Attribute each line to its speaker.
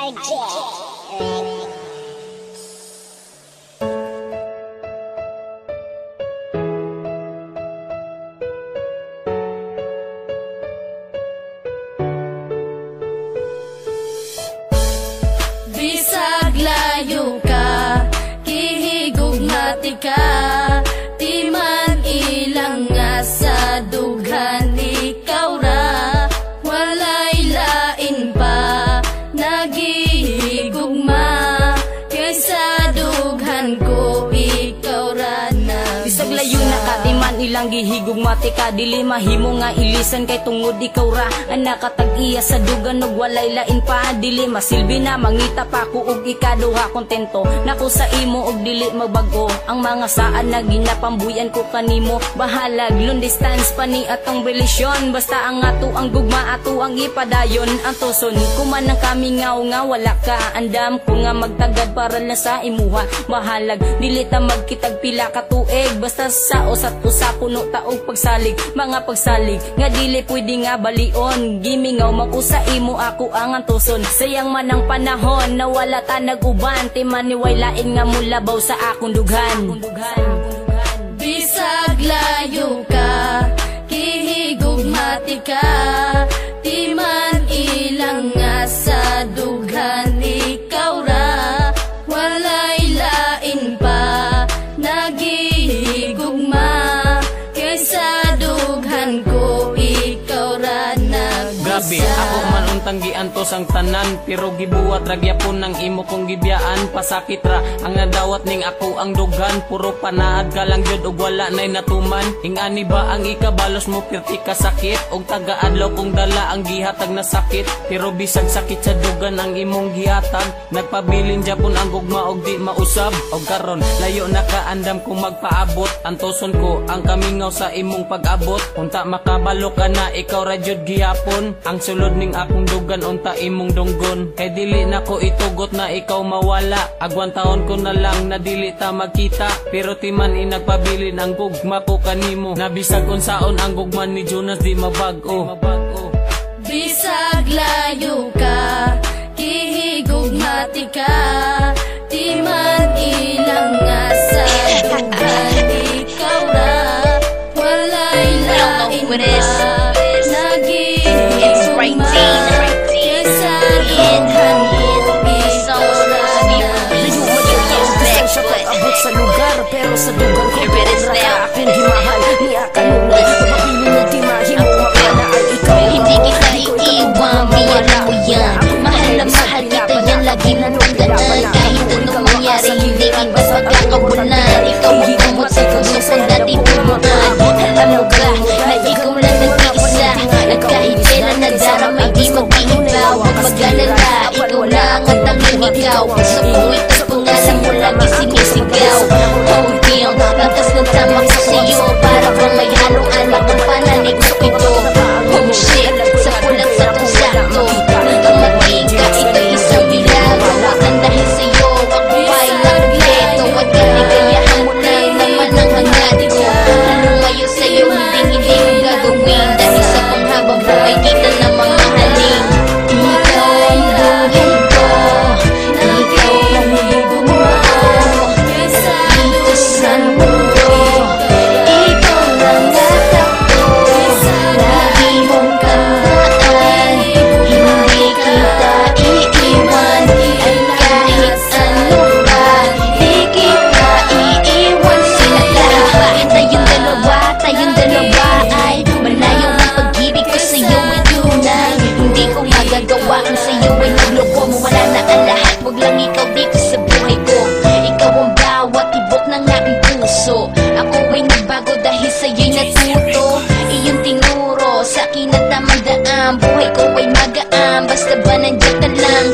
Speaker 1: Bisag layo ka, kihigugmati ka, di man ilang nga sa dughan ikaw ra, walay lain pa nagihigugma, kaysa dughan ko ikaw ra na.
Speaker 2: Bisag layo na ka, di man ilang gihigugmati ka, dili mahimo nga ilisan kay tungod ikaw ra ang nakatag-iya sa dugan og walay lain pa, dili masilbi na mangita pa ko og ikaduha kontento nako sa imo og dili magbago ang mga saan na ginapambuyan ko kanimo, bahalag long distance pa ni atong relasyon, basta ang ato ang gugma ato ang ipadayon, ang tuson kuman ang kami nga wala ka, andam ko nga magtagad para lang sa imuha, bahalag dili ta magkitag pila ka tuig, basta sa usat usa puno taog pagsalig, mga pagsalig nga dili pwede nga balion, gimingaw makusa imo ako ang antuson, sayang man ang panahon na wala ta nag-uban, timaniway lain nga mulabaw sa akong dughan.
Speaker 1: Bisag layo ka, kihigugmati ka, di man ilang nga sa dughan ikaw ra, walay lain pa nagihigugma, kaysa dughan ko ikaw ra nagbusa.
Speaker 3: Grabe, ako man untang giantos ang tanan, pero gibuwat ragyapon ng imo kong gibiyaan, pasakit ra ang nadawat ning ako ang dughan, puro panaad ka lang jud og wala nay natuman, ingani ba ang ikabalos mo pirti ka sakit, og taga-adlaw kong dala ang gihatag na sakit, pero bisag sakit sa dugan ang imong gihatag, nagpabilin japon ang gugma og di mausab, og karon layo na kaandam kung magpaabot, antoson ko ang kamingaw sa imong pag-abot, unta makabalo ka na ikaw ra jud gihapon, ang sulod ning akong dugan unta imong dunggon, kay dili na ko itugot na ikaw mawala, agwan taon ko na lang na dili ta magkita, pero timan inagpabilin ang gugma ko kanimo, nabisag unsaon ang gugma ni Jonas di mabag-o.
Speaker 1: Bisag layo ka, kihigugmati ka, di man ilang nga sa dughan ikaw ra, walay lain pa nagihigugma, kaysa dughan ko ikaw ra na.
Speaker 2: Abot sa lugar pero sa dugan ko ra akong gimahal niya kanunay, mapili na di mahimo mapana ay ikaw,
Speaker 4: hindi kita iiwan, biyan mo yan, mahal na mahal kita yan, lagi na tandaan, kahit anong mangyari hindi kita pagkakabunan, ikaw ang kumot sa kumusang dati pumuhan, alam mo ba na ikaw lang nag-iisa, at kahit kailan nadaramay di mag-iibaw, huwag mag-alala, ikaw lang at tanging ikaw, sa puwit at pangalan mo lagi sinisigaw, oh damn, lakas ng tama ko sa'yo, para bang may halong alak ng panalig ko ito, oh shit, sa pulat sa kusakto, dumating ka, ito isang milagro, akan dahil sa'yo, ako ay nagleto, at kaligayahan mo na naman ang hangad ko, ano ngayon sa'yo, hindi mo gagawin, dahil sa panghabang buhay kita na mamahalin, ikaw ang buhay ko, ikaw ang higugma ko, dito sa mundo, ikaw lang natakbo, lagi mong kataan, hindi kita iiwan, at kahit ano pa, di kita iiwan, sila lahat, tayong dalawa ay malayo ang pag-ibig ko sa'yo ay tunay, hindi ko magagawa ang sa'yo ay nagloko mo, wala na ang lahat, wag lang ikaw dito sa buhay ko, ikaw ang bawat tibok ng aking puso, ako ay nagbago dahil sa'yo'y natuto, iyong tinuro sa akin at tamang daan, buhay ko ay magaan, basta ba nandiyan ka lang,